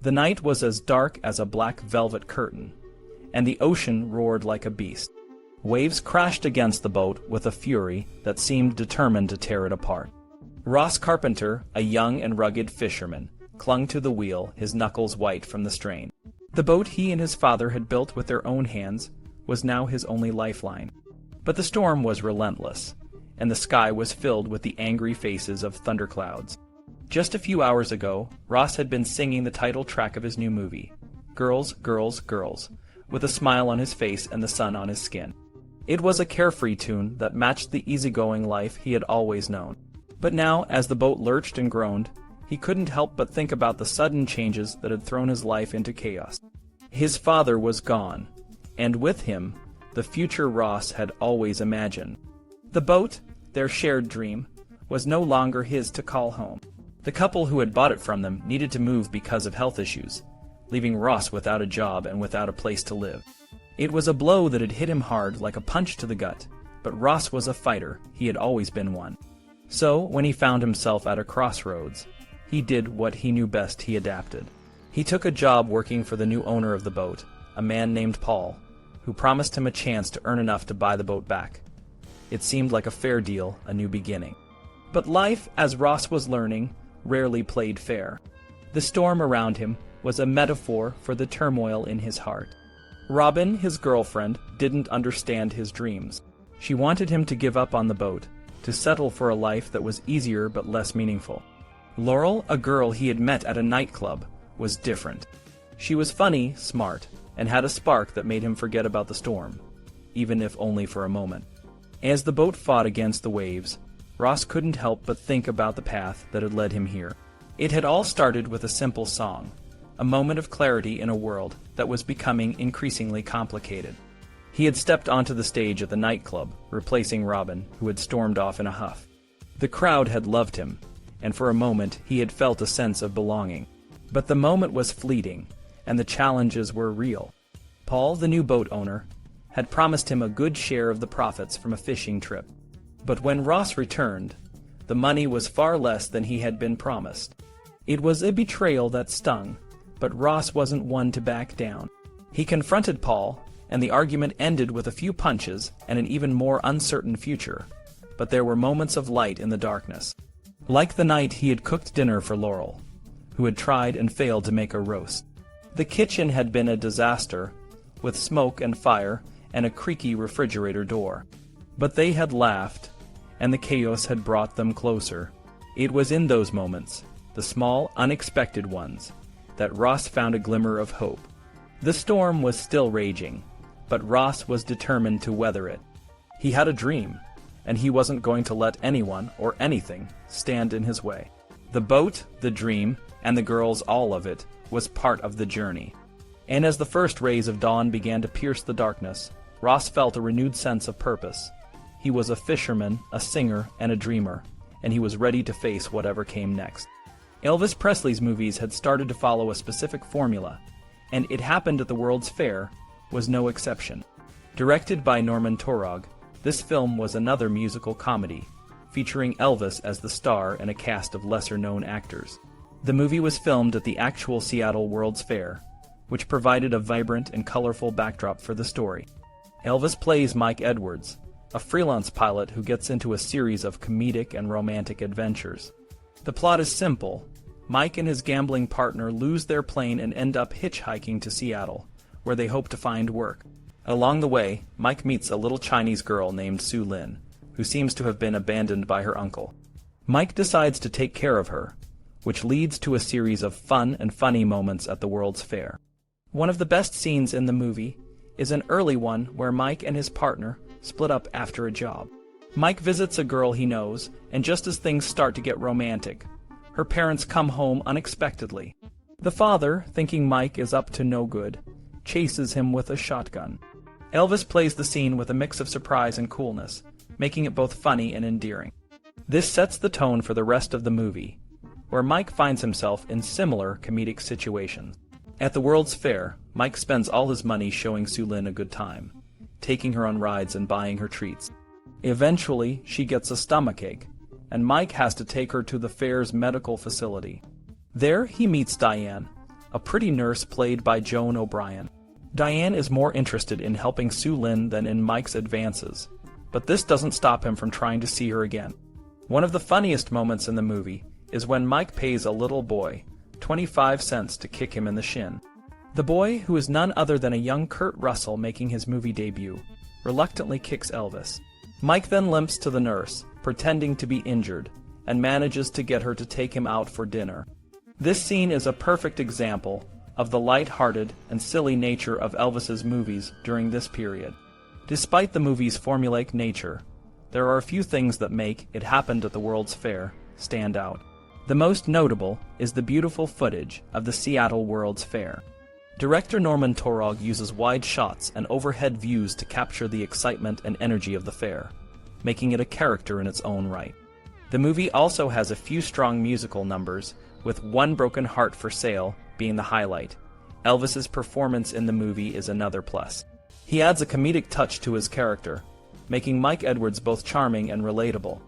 The night was as dark as a black velvet curtain, and the ocean roared like a beast. Waves crashed against the boat with a fury that seemed determined to tear it apart. Ross Carpenter, a young and rugged fisherman, clung to the wheel, his knuckles white from the strain. The boat he and his father had built with their own hands was now his only lifeline. But the storm was relentless, and the sky was filled with the angry faces of thunderclouds. Just a few hours ago, Ross had been singing the title track of his new movie, Girls, Girls, Girls, with a smile on his face and the sun on his skin. It was a carefree tune that matched the easygoing life he had always known. But now, as the boat lurched and groaned, he couldn't help but think about the sudden changes that had thrown his life into chaos. His father was gone, and with him, the future Ross had always imagined. The boat, their shared dream, was no longer his to call home. The couple who had bought it from them needed to move because of health issues, leaving Ross without a job and without a place to live. It was a blow that had hit him hard like a punch to the gut, but Ross was a fighter. He had always been one. So, when he found himself at a crossroads, he did what he knew best. He adapted. He took a job working for the new owner of the boat, a man named Paul, who promised him a chance to earn enough to buy the boat back. It seemed like a fair deal, a new beginning. But life, as Ross was learning, rarely played fair. The storm around him was a metaphor for the turmoil in his heart. Robin, his girlfriend, didn't understand his dreams. She wanted him to give up on the boat, to settle for a life that was easier but less meaningful. Laurel, a girl he had met at a nightclub, was different. She was funny, smart, and had a spark that made him forget about the storm, even if only for a moment. As the boat fought against the waves, Ross couldn't help but think about the path that had led him here. It had all started with a simple song, a moment of clarity in a world that was becoming increasingly complicated. He had stepped onto the stage at the nightclub, replacing Robin, who had stormed off in a huff. The crowd had loved him, and for a moment he had felt a sense of belonging. But the moment was fleeting, and the challenges were real. Paul, the new boat owner, had promised him a good share of the profits from a fishing trip. But when Ross returned, the money was far less than he had been promised. It was a betrayal that stung, but Ross wasn't one to back down. He confronted Paul, and the argument ended with a few punches and an even more uncertain future. But there were moments of light in the darkness. Like the night he had cooked dinner for Laurel, who had tried and failed to make a roast. The kitchen had been a disaster, with smoke and fire and a creaky refrigerator door. But they had laughed, and the chaos had brought them closer. It was in those moments, the small, unexpected ones, that Ross found a glimmer of hope. The storm was still raging, but Ross was determined to weather it. He had a dream, and he wasn't going to let anyone or anything stand in his way. The boat, the dream, and the girls, all of it, was part of the journey. And as the first rays of dawn began to pierce the darkness, Ross felt a renewed sense of purpose. He was a fisherman, a singer, and a dreamer, and he was ready to face whatever came next. Elvis Presley's movies had started to follow a specific formula, and It Happened at the World's Fair was no exception. Directed by Norman Taurog, this film was another musical comedy, featuring Elvis as the star and a cast of lesser-known actors. The movie was filmed at the actual Seattle World's Fair, which provided a vibrant and colorful backdrop for the story. Elvis plays Mike Edwards, a freelance pilot who gets into a series of comedic and romantic adventures. The plot is simple. Mike and his gambling partner lose their plane and end up hitchhiking to Seattle, where they hope to find work. Along the way, Mike meets a little Chinese girl named Su Lin, who seems to have been abandoned by her uncle. Mike decides to take care of her, which leads to a series of fun and funny moments at the World's Fair. One of the best scenes in the movie is an early one where Mike and his partner split up after a job. Mike visits a girl he knows, and just as things start to get romantic, her parents come home unexpectedly. The father, thinking Mike is up to no good, chases him with a shotgun. Elvis plays the scene with a mix of surprise and coolness, making it both funny and endearing. This sets the tone for the rest of the movie, where Mike finds himself in similar comedic situations. At the World's Fair, Mike spends all his money showing Su Lin a good time, taking her on rides and buying her treats. Eventually, she gets a stomachache, and Mike has to take her to the fair's medical facility. There, he meets Diane, a pretty nurse played by Joan O'Brien. Diane is more interested in helping Sue Lin than in Mike's advances, but this doesn't stop him from trying to see her again. One of the funniest moments in the movie is when Mike pays a little boy 25 cents to kick him in the shin. The boy, who is none other than a young Kurt Russell making his movie debut, reluctantly kicks Elvis. Mike then limps to the nurse, pretending to be injured, and manages to get her to take him out for dinner. This scene is a perfect example of the light-hearted and silly nature of Elvis's movies during this period. Despite the movie's formulaic nature, there are a few things that make It Happened at the World's Fair stand out. The most notable is the beautiful footage of the Seattle World's Fair. Director Norman Taurog uses wide shots and overhead views to capture the excitement and energy of the fair, making it a character in its own right. The movie also has a few strong musical numbers, with One Broken Heart for Sale being the highlight. Elvis's performance in the movie is another plus. He adds a comedic touch to his character, making Mike Edwards both charming and relatable.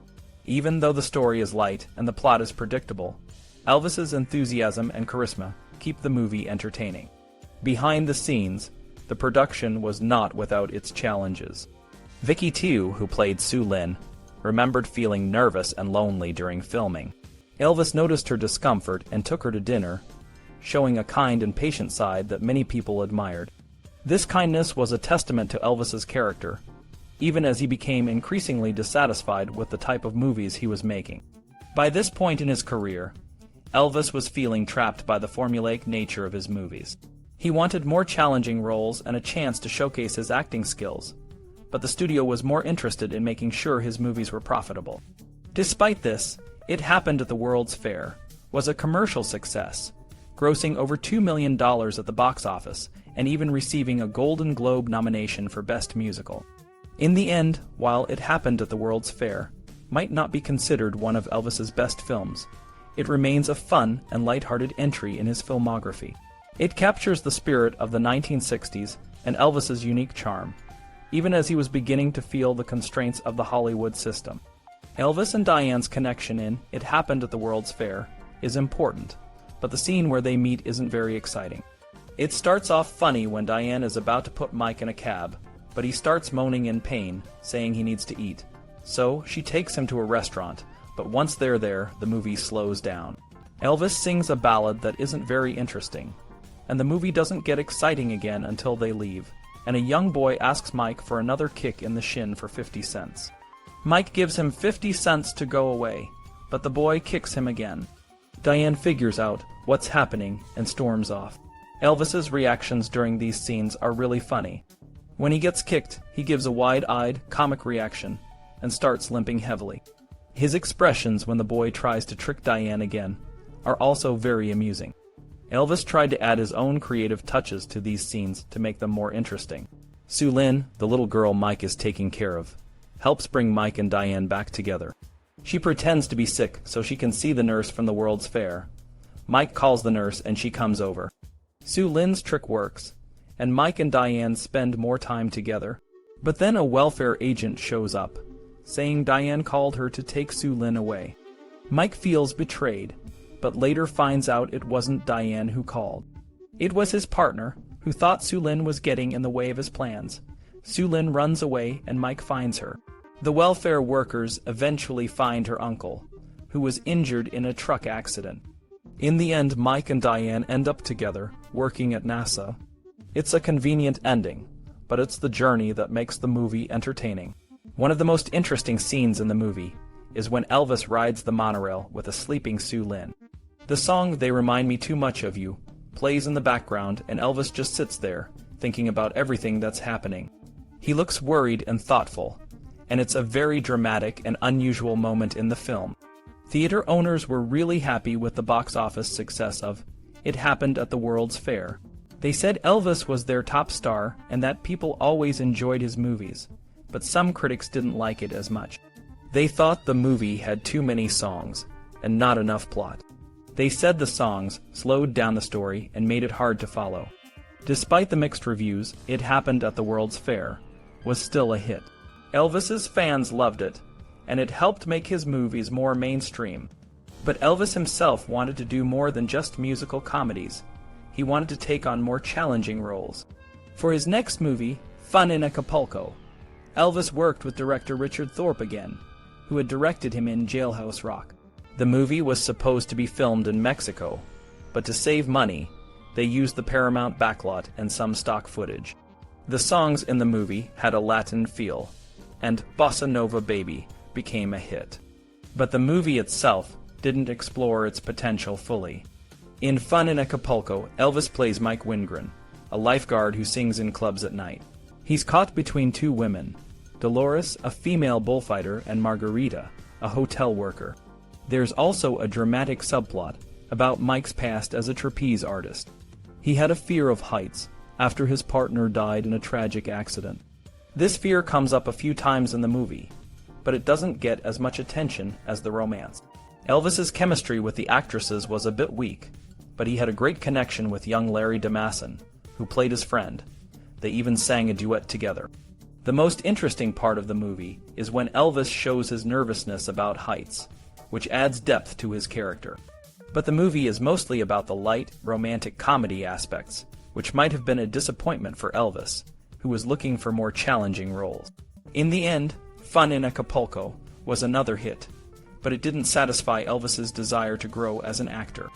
Even though the story is light and the plot is predictable, Elvis's enthusiasm and charisma keep the movie entertaining. Behind the scenes, the production was not without its challenges. Vicky Tu, who played Sue Lin, remembered feeling nervous and lonely during filming. Elvis noticed her discomfort and took her to dinner, showing a kind and patient side that many people admired. This kindness was a testament to Elvis's character, even as he became increasingly dissatisfied with the type of movies he was making. By this point in his career, Elvis was feeling trapped by the formulaic nature of his movies. He wanted more challenging roles and a chance to showcase his acting skills, but the studio was more interested in making sure his movies were profitable. Despite this, It Happened at the World's Fair was a commercial success, grossing over $2 million at the box office and even receiving a Golden Globe nomination for Best Musical. In the end, while It Happened at the World's Fair might not be considered one of Elvis's best films, it remains a fun and lighthearted entry in his filmography. It captures the spirit of the 1960s and Elvis's unique charm, even as he was beginning to feel the constraints of the Hollywood system. Elvis and Diane's connection in It Happened at the World's Fair is important, but the scene where they meet isn't very exciting. It starts off funny when Diane is about to put Mike in a cab, but he starts moaning in pain, saying he needs to eat. So she takes him to a restaurant, but once they're there, the movie slows down. Elvis sings a ballad that isn't very interesting, and the movie doesn't get exciting again until they leave, and a young boy asks Mike for another kick in the shin for 50 cents. Mike gives him 50 cents to go away, but the boy kicks him again. Diane figures out what's happening and storms off. Elvis's reactions during these scenes are really funny. When he gets kicked, he gives a wide-eyed, comic reaction and starts limping heavily. His expressions when the boy tries to trick Diane again are also very amusing. Elvis tried to add his own creative touches to these scenes to make them more interesting. Sue Lin, the little girl Mike is taking care of, helps bring Mike and Diane back together. She pretends to be sick so she can see the nurse from the World's Fair. Mike calls the nurse and she comes over. Sue Lin's trick works, and Mike and Diane spend more time together. But then a welfare agent shows up, saying Diane called her to take Sue Lin away. Mike feels betrayed, but later finds out it wasn't Diane who called. It was his partner, who thought Sue Lin was getting in the way of his plans. Sue Lin runs away and Mike finds her. The welfare workers eventually find her uncle, who was injured in a truck accident. In the end, Mike and Diane end up together, working at NASA. It's a convenient ending, but it's the journey that makes the movie entertaining. One of the most interesting scenes in the movie is when Elvis rides the monorail with a sleeping Sue Lin. The song "They Remind Me Too Much of You" plays in the background, and Elvis just sits there, thinking about everything that's happening. He looks worried and thoughtful, and it's a very dramatic and unusual moment in the film. Theater owners were really happy with the box office success of It Happened at the World's Fair. They said Elvis was their top star and that people always enjoyed his movies, but some critics didn't like it as much. They thought the movie had too many songs and not enough plot. They said the songs slowed down the story and made it hard to follow. Despite the mixed reviews, It Happened at the World's Fair was still a hit. Elvis's fans loved it, and it helped make his movies more mainstream. But Elvis himself wanted to do more than just musical comedies. he wanted to take on more challenging roles. For his next movie, Fun in Acapulco, Elvis worked with director Richard Thorpe again, who had directed him in Jailhouse Rock. The movie was supposed to be filmed in Mexico, but to save money, they used the Paramount backlot and some stock footage. The songs in the movie had a Latin feel, and Bossa Nova Baby became a hit. But the movie itself didn't explore its potential fully. In Fun in Acapulco, Elvis plays Mike Wingren, a lifeguard who sings in clubs at night. He's caught between two women, Dolores, a female bullfighter, and Margarita, a hotel worker. There's also a dramatic subplot about Mike's past as a trapeze artist. He had a fear of heights after his partner died in a tragic accident. This fear comes up a few times in the movie, but it doesn't get as much attention as the romance. Elvis's chemistry with the actresses was a bit weak, but he had a great connection with young Larry DeMasson, who played his friend. They even sang a duet together. The most interesting part of the movie is when Elvis shows his nervousness about heights, which adds depth to his character. But the movie is mostly about the light, romantic comedy aspects, which might have been a disappointment for Elvis, who was looking for more challenging roles. In the end, Fun in Acapulco was another hit, but it didn't satisfy Elvis's desire to grow as an actor.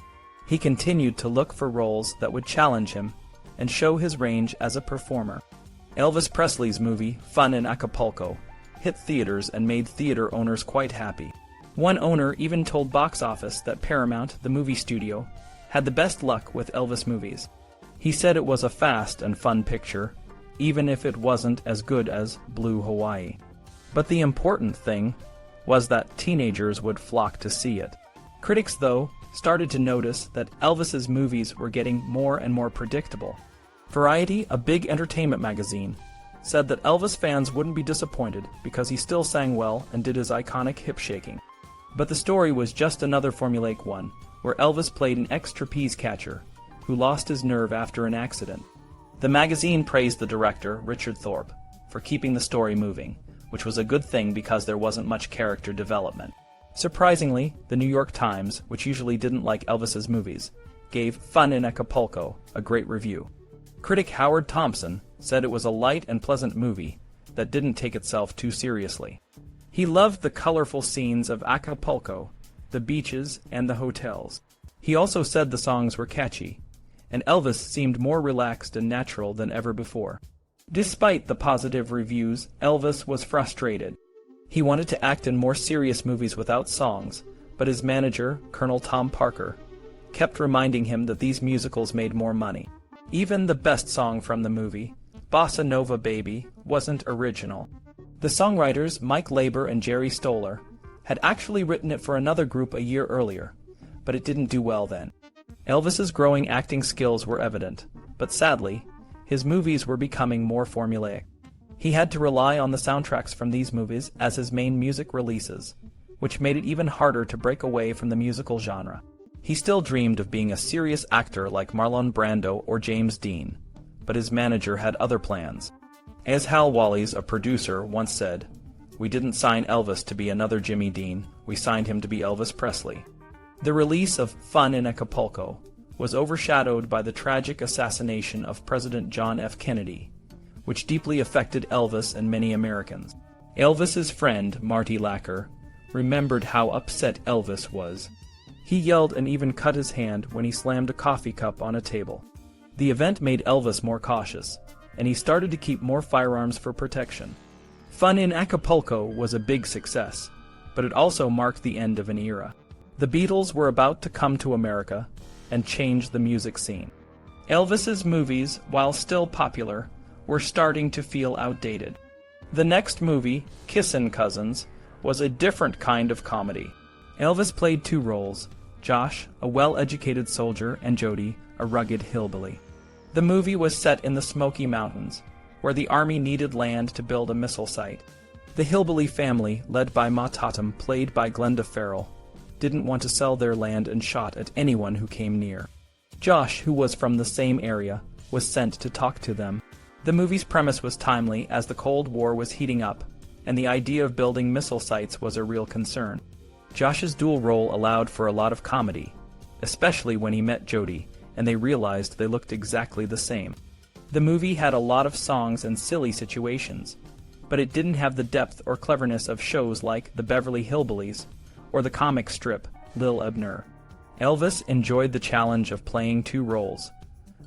He continued to look for roles that would challenge him and show his range as a performer. Elvis Presley's movie, Fun in Acapulco, hit theaters and made theater owners quite happy. One owner even told Box Office that Paramount, the movie studio, had the best luck with Elvis movies. He said it was a fast and fun picture, even if it wasn't as good as Blue Hawaii. But the important thing was that teenagers would flock to see it. Critics, though, started to notice that Elvis's movies were getting more and more predictable. Variety, a big entertainment magazine, said that Elvis fans wouldn't be disappointed because he still sang well and did his iconic hip-shaking. But the story was just another formulaic one, where Elvis played an ex-trapeze catcher who lost his nerve after an accident. The magazine praised the director, Richard Thorpe, for keeping the story moving, which was a good thing because there wasn't much character development. Surprisingly, the New York Times, which usually didn't like Elvis's movies, gave Fun in Acapulco a great review. Critic Howard Thompson said it was a light and pleasant movie that didn't take itself too seriously. He loved the colorful scenes of Acapulco, the beaches, and the hotels. He also said the songs were catchy, and Elvis seemed more relaxed and natural than ever before. Despite the positive reviews, Elvis was frustrated. He wanted to act in more serious movies without songs, but his manager, Colonel Tom Parker, kept reminding him that these musicals made more money. Even the best song from the movie, Bossa Nova Baby, wasn't original. The songwriters, Mike Labor and Jerry Stoller, had actually written it for another group a year earlier, but it didn't do well then. Elvis's growing acting skills were evident, but sadly, his movies were becoming more formulaic. He had to rely on the soundtracks from these movies as his main music releases, which made it even harder to break away from the musical genre. He still dreamed of being a serious actor like Marlon Brando or James Dean, but his manager had other plans. As Hal Wallis, a producer, once said, "We didn't sign Elvis to be another Jimmy Dean, we signed him to be Elvis Presley." The release of Fun in Acapulco was overshadowed by the tragic assassination of President John F. Kennedy, which deeply affected Elvis and many Americans. Elvis's friend, Marty Lacker, remembered how upset Elvis was. He yelled and even cut his hand when he slammed a coffee cup on a table. The event made Elvis more cautious, and he started to keep more firearms for protection. Fun in Acapulco was a big success, but it also marked the end of an era. The Beatles were about to come to America and change the music scene. Elvis's movies, while still popular, were starting to feel outdated. The next movie, Kissin' Cousins, was a different kind of comedy. Elvis played two roles, Josh, a well-educated soldier, and Jody, a rugged hillbilly. The movie was set in the Smoky Mountains, where the army needed land to build a missile site. The hillbilly family, led by Ma Tatum, played by Glenda Farrell, didn't want to sell their land and shot at anyone who came near. Josh, who was from the same area, was sent to talk to them. The movie's premise was timely as the Cold War was heating up, and the idea of building missile sites was a real concern. Josh's dual role allowed for a lot of comedy, especially when he met Jody and they realized they looked exactly the same. The movie had a lot of songs and silly situations, but it didn't have the depth or cleverness of shows like The Beverly Hillbillies or the comic strip Lil Ebner. Elvis enjoyed the challenge of playing two roles,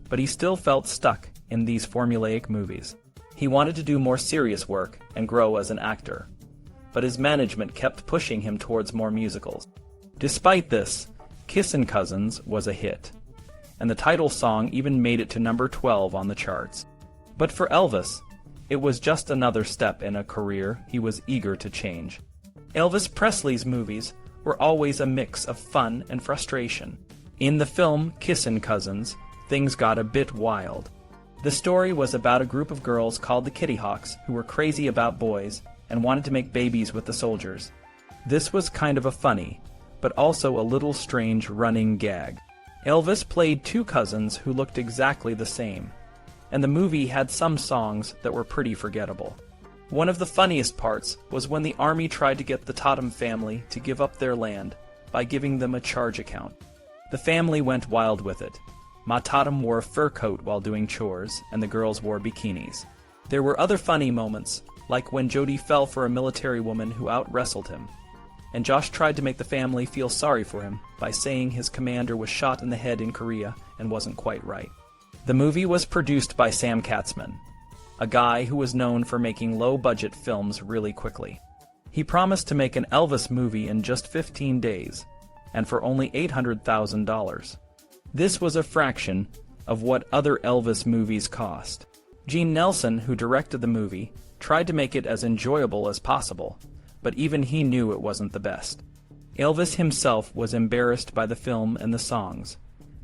but he still felt stuck in these formulaic movies. He wanted to do more serious work and grow as an actor, but his management kept pushing him towards more musicals. Despite this, Kissin' Cousins was a hit, and the title song even made it to number 12 on the charts. But for Elvis, it was just another step in a career he was eager to change. Elvis Presley's movies were always a mix of fun and frustration. In the film Kissin' Cousins, things got a bit wild. The story was about a group of girls called the Kitty Hawks who were crazy about boys and wanted to make babies with the soldiers. This was kind of a funny, but also a little strange running gag. Elvis played two cousins who looked exactly the same, and the movie had some songs that were pretty forgettable. One of the funniest parts was when the army tried to get the Tatum family to give up their land by giving them a charge account. The family went wild with it. Ma Tatum wore a fur coat while doing chores, and the girls wore bikinis. There were other funny moments, like when Jody fell for a military woman who out-wrestled him, and Josh tried to make the family feel sorry for him by saying his commander was shot in the head in Korea and wasn't quite right. The movie was produced by Sam Katzman, a guy who was known for making low-budget films really quickly. He promised to make an Elvis movie in just 15 days, and for only $800,000. This was a fraction of what other Elvis movies cost. Gene Nelson, who directed the movie, tried to make it as enjoyable as possible, but even he knew it wasn't the best. Elvis himself was embarrassed by the film and the songs,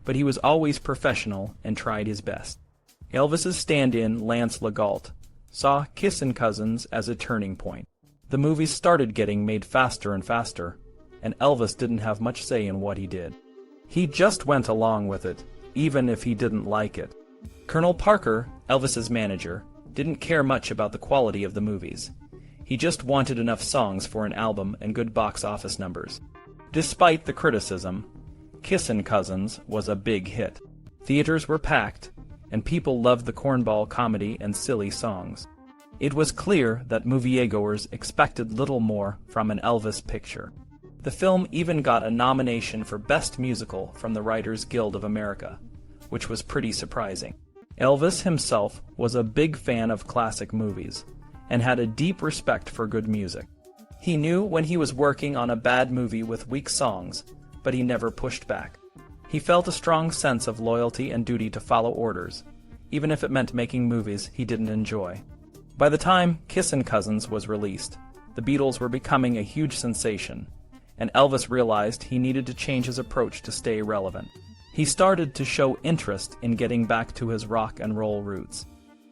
but he was always professional and tried his best. Elvis's stand-in, Lance Legault, saw Kissin' Cousins as a turning point. The movies started getting made faster and faster, and Elvis didn't have much say in what he did. He just went along with it, even if he didn't like it. Colonel Parker, Elvis's manager, didn't care much about the quality of the movies. He just wanted enough songs for an album and good box office numbers. Despite the criticism, Kissin' Cousins was a big hit. Theaters were packed, and people loved the cornball comedy and silly songs. It was clear that moviegoers expected little more from an Elvis picture. The film even got a nomination for Best Musical from the Writers Guild of America, which was pretty surprising. Elvis himself was a big fan of classic movies, and had a deep respect for good music. He knew when he was working on a bad movie with weak songs, but he never pushed back. He felt a strong sense of loyalty and duty to follow orders, even if it meant making movies he didn't enjoy. By the time Kissin' Cousins was released, the Beatles were becoming a huge sensation, and Elvis realized he needed to change his approach to stay relevant. He started to show interest in getting back to his rock and roll roots.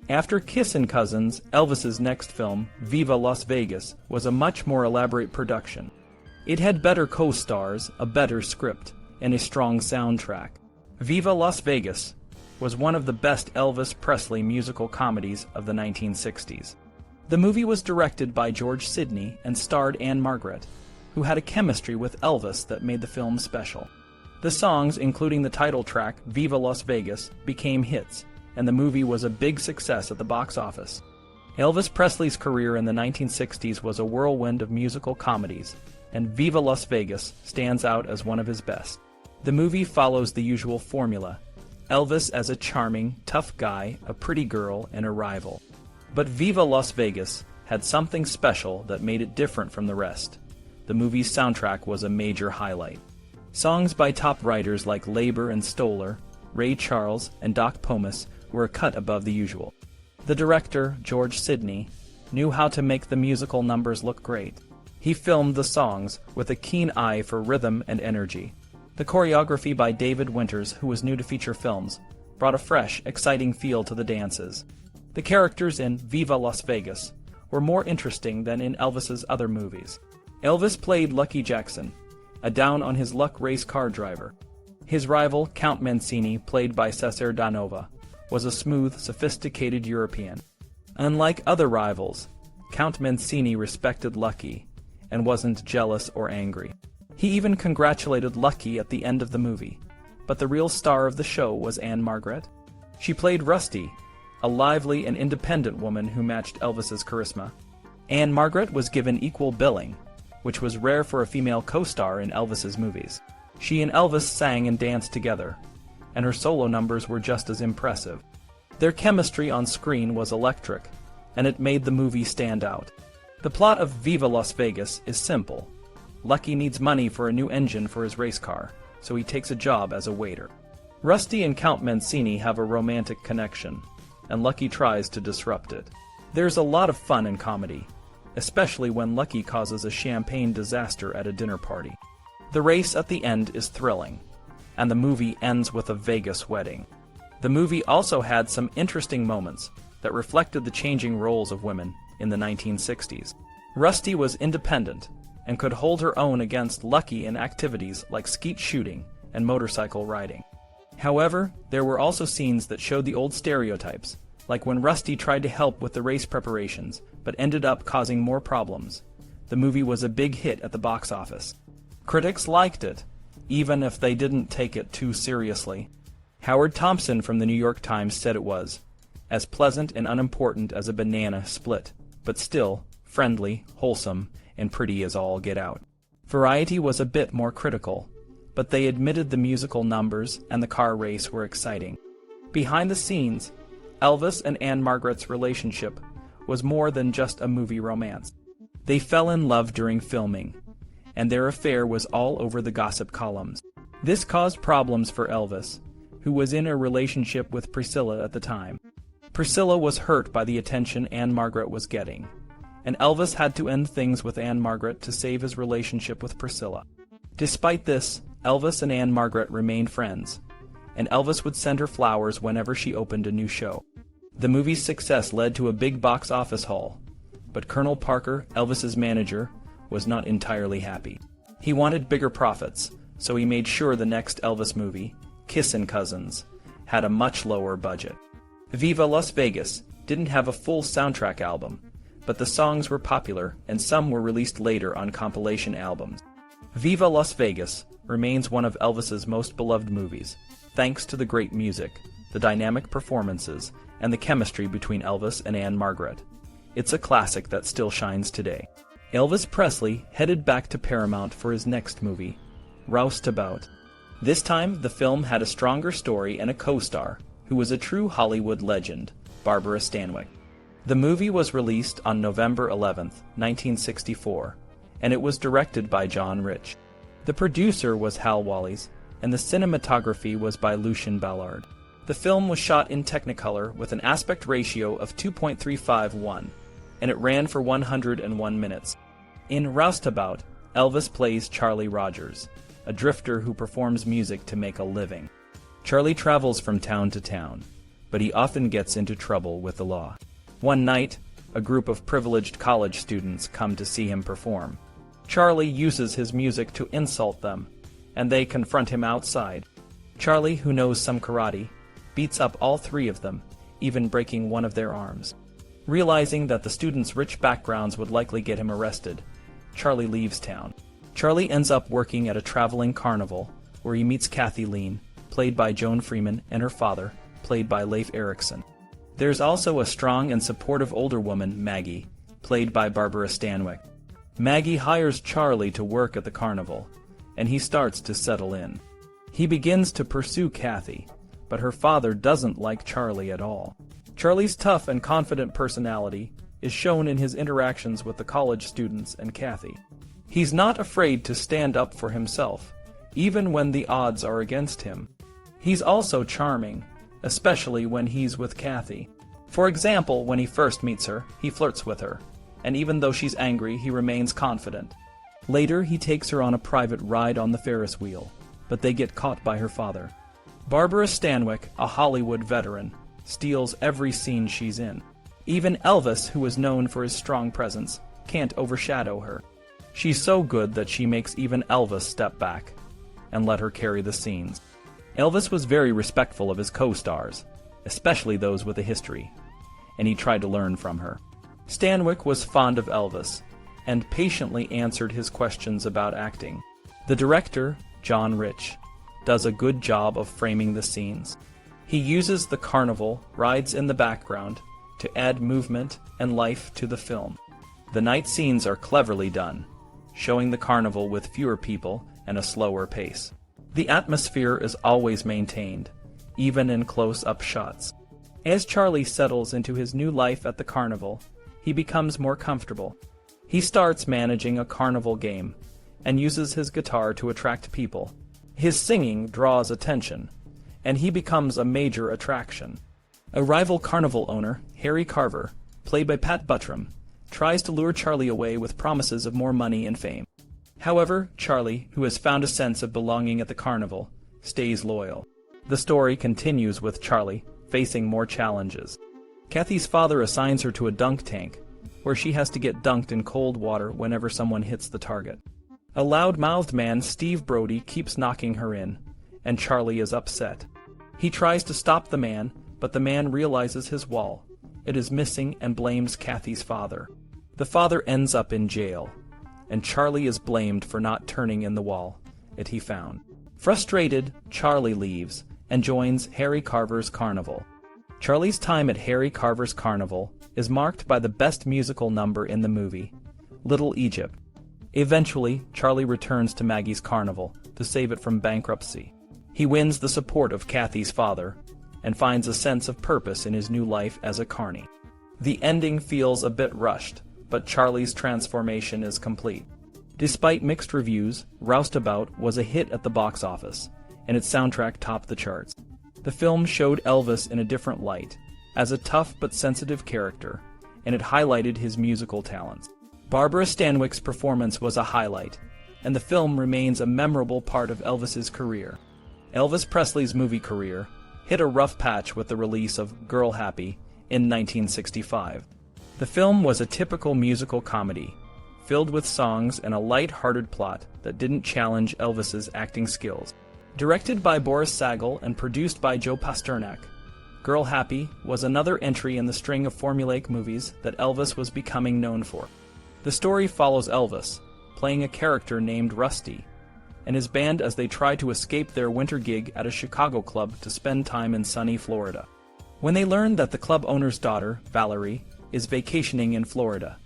After Kissin' Cousins, Elvis's next film, Viva Las Vegas, was a much more elaborate production. It had better co-stars, a better script, and a strong soundtrack. Viva Las Vegas was one of the best Elvis Presley musical comedies of the 1960s. The movie was directed by George Sidney and starred Anne Margaret, who had a chemistry with Elvis that made the film special. The songs, including the title track, Viva Las Vegas, became hits, and the movie was a big success at the box office. Elvis Presley's career in the 1960s was a whirlwind of musical comedies, and Viva Las Vegas stands out as one of his best. The movie follows the usual formula: Elvis as a charming, tough guy, a pretty girl, and a rival. But Viva Las Vegas had something special that made it different from the rest. The movie's soundtrack was a major highlight. Songs by top writers like Leiber and Stoller, Ray Charles, and Doc Pomus were a cut above the usual. The director, George Sidney, knew how to make the musical numbers look great. He filmed the songs with a keen eye for rhythm and energy. The choreography by David Winters, who was new to feature films, brought a fresh, exciting feel to the dances. The characters in Viva Las Vegas were more interesting than in Elvis's other movies. Elvis played Lucky Jackson, a down-on-his-luck race car driver. His rival, Count Mancini, played by Cesar Danova, was a smooth, sophisticated European. Unlike other rivals, Count Mancini respected Lucky and wasn't jealous or angry. He even congratulated Lucky at the end of the movie, but the real star of the show was Anne Margaret. She played Rusty, a lively and independent woman who matched Elvis's charisma. Anne Margaret was given equal billing, which was rare for a female co-star in Elvis's movies. She and Elvis sang and danced together, and her solo numbers were just as impressive. Their chemistry on screen was electric, and it made the movie stand out. The plot of Viva Las Vegas is simple. Lucky needs money for a new engine for his race car, so he takes a job as a waiter. Rusty and Count Mancini have a romantic connection, and Lucky tries to disrupt it. There's a lot of fun in comedy, especially when Lucky causes a champagne disaster at a dinner party. The race at the end is thrilling, and the movie ends with a Vegas wedding. The movie also had some interesting moments that reflected the changing roles of women in the 1960s. Rusty was independent and could hold her own against Lucky in activities like skeet shooting and motorcycle riding. However, there were also scenes that showed the old stereotypes, like when Rusty tried to help with the race preparations but ended up causing more problems. The movie was a big hit at the box office. Critics liked it, even if they didn't take it too seriously. Howard Thompson from the New York Times said it was as pleasant and unimportant as a banana split, but still friendly, wholesome, and pretty as all get out. Variety was a bit more critical, but they admitted the musical numbers and the car race were exciting. Behind the scenes, Elvis and Anne Margaret's relationship was more than just a movie romance. They fell in love during filming, and their affair was all over the gossip columns. This caused problems for Elvis, who was in a relationship with Priscilla at the time. Priscilla was hurt by the attention Anne Margaret was getting, and Elvis had to end things with Anne Margaret to save his relationship with Priscilla. Despite this, Elvis and Anne Margaret remained friends, and Elvis would send her flowers whenever she opened a new show. The movie's success led to a big box office haul, but Colonel Parker, Elvis's manager, was not entirely happy. He wanted bigger profits, so he made sure the next Elvis movie, Kissin' Cousins, had a much lower budget. Viva Las Vegas didn't have a full soundtrack album, but the songs were popular and some were released later on compilation albums. Viva Las Vegas remains one of Elvis's most beloved movies, thanks to the great music, the dynamic performances, and the chemistry between Elvis and Anne Margaret. It's a classic that still shines today. Elvis Presley headed back to Paramount for his next movie, Roustabout. This time, the film had a stronger story and a co-star, who was a true Hollywood legend, Barbara Stanwyck. The movie was released on November 11, 1964, and it was directed by John Rich. The producer was Hal Wallis, and the cinematography was by Lucien Ballard. The film was shot in Technicolor with an aspect ratio of 2.351, and it ran for 101 minutes. In Roustabout, Elvis plays Charlie Rogers, a drifter who performs music to make a living. Charlie travels from town to town, but he often gets into trouble with the law. One night, a group of privileged college students come to see him perform. Charlie uses his music to insult them, and they confront him outside. Charlie, who knows some karate, beats up all three of them, even breaking one of their arms. Realizing that the students' rich backgrounds would likely get him arrested, Charlie leaves town. Charlie ends up working at a traveling carnival, where he meets Kathy Lean, played by Joan Freeman, and her father, played by Leif Erikson. There's also a strong and supportive older woman, Maggie, played by Barbara Stanwyck. Maggie hires Charlie to work at the carnival, and he starts to settle in. He begins to pursue Kathy, but her father doesn't like Charlie at all. Charlie's tough and confident personality is shown in his interactions with the college students and Kathy. He's not afraid to stand up for himself, even when the odds are against him. He's also charming, especially when he's with Kathy. For example, when he first meets her, he flirts with her, and even though she's angry, he remains confident. Later, he takes her on a private ride on the Ferris wheel, but they get caught by her father. Barbara Stanwyck, a Hollywood veteran, steals every scene she's in. Even Elvis, who is known for his strong presence, can't overshadow her. She's so good that she makes even Elvis step back and let her carry the scenes. Elvis was very respectful of his co-stars, especially those with a history, and he tried to learn from her. Stanwyck was fond of Elvis and patiently answered his questions about acting. The director, John Rich, does a good job of framing the scenes. He uses the carnival rides in the background to add movement and life to the film. The night scenes are cleverly done, showing the carnival with fewer people and a slower pace. The atmosphere is always maintained, even in close-up shots. As Charlie settles into his new life at the carnival, he becomes more comfortable. He starts managing a carnival game and uses his guitar to attract people. His singing draws attention, and he becomes a major attraction. A rival carnival owner, Harry Carver, played by Pat Buttram, tries to lure Charlie away with promises of more money and fame. However, Charlie, who has found a sense of belonging at the carnival, stays loyal. The story continues with Charlie facing more challenges. Kathy's father assigns her to a dunk tank, where she has to get dunked in cold water whenever someone hits the target. A loud-mouthed man, Steve Brody, keeps knocking her in, and Charlie is upset. He tries to stop the man, but the man realizes his wall. It is missing and blames Kathy's father. The father ends up in jail, and Charlie is blamed for not turning in the wall that he found. Frustrated, Charlie leaves and joins Harry Carver's carnival. Charlie's time at Harry Carver's carnival is marked by the best musical number in the movie, Little Egypt. Eventually, Charlie returns to Maggie's carnival to save it from bankruptcy. He wins the support of Kathy's father and finds a sense of purpose in his new life as a carny. The ending feels a bit rushed, but Charlie's transformation is complete. Despite mixed reviews, Roustabout was a hit at the box office, and its soundtrack topped the charts. The film showed Elvis in a different light, as a tough but sensitive character, and it highlighted his musical talents. Barbara Stanwyck's performance was a highlight, and the film remains a memorable part of Elvis's career. Elvis Presley's movie career hit a rough patch with the release of Girl Happy in 1965. The film was a typical musical comedy, filled with songs and a light-hearted plot that didn't challenge Elvis's acting skills. Directed by Boris Sagal and produced by Joe Pasternak, Girl Happy was another entry in the string of formulaic movies that Elvis was becoming known for. The story follows Elvis, playing a character named Rusty, and his band as they try to escape their winter gig at a Chicago club to spend time in sunny Florida. When they learn that the club owner's daughter, Valerie, is vacationing in Florida,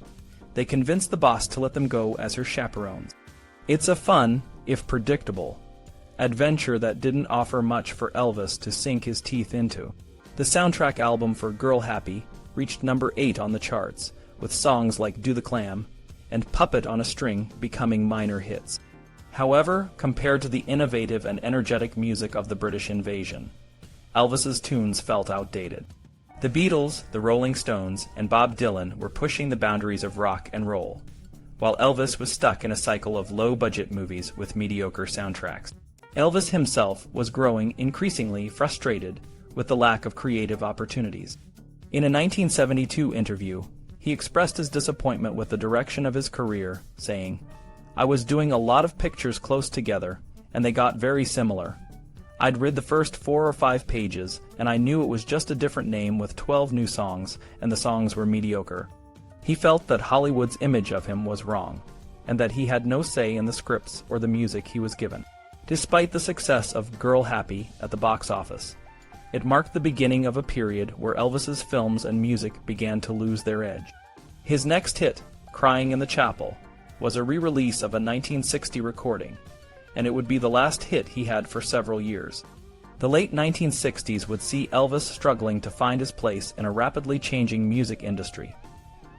they convince the boss to let them go as her chaperones. It's a fun, if predictable, adventure that didn't offer much for Elvis to sink his teeth into. The soundtrack album for Girl Happy reached number 8 on the charts, with songs like Do the Clam and Puppet on a String becoming minor hits. However, compared to the innovative and energetic music of the British invasion, Elvis's tunes felt outdated. The Beatles, the Rolling Stones, and Bob Dylan were pushing the boundaries of rock and roll, while Elvis was stuck in a cycle of low-budget movies with mediocre soundtracks. Elvis himself was growing increasingly frustrated with the lack of creative opportunities. In a 1972 interview, he expressed his disappointment with the direction of his career, saying, "I was doing a lot of pictures close together, and they got very similar. I'd read the first 4 or 5 pages, and I knew it was just a different name with 12 new songs, and the songs were mediocre." He felt that Hollywood's image of him was wrong, and that he had no say in the scripts or the music he was given. Despite the success of Girl Happy at the box office, it marked the beginning of a period where Elvis's films and music began to lose their edge. His next hit, Crying in the Chapel, was a re-release of a 1960 recording, and it would be the last hit he had for several years. The late 1960s would see Elvis struggling to find his place in a rapidly changing music industry,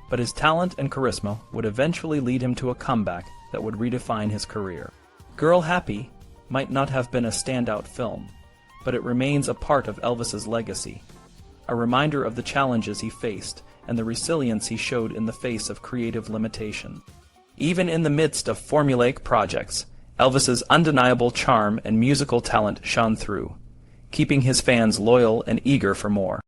but his talent and charisma would eventually lead him to a comeback that would redefine his career. Girl Happy might not have been a standout film, but it remains a part of Elvis's legacy, a reminder of the challenges he faced and the resilience he showed in the face of creative limitation. Even in the midst of formulaic projects, Elvis's undeniable charm and musical talent shone through, keeping his fans loyal and eager for more.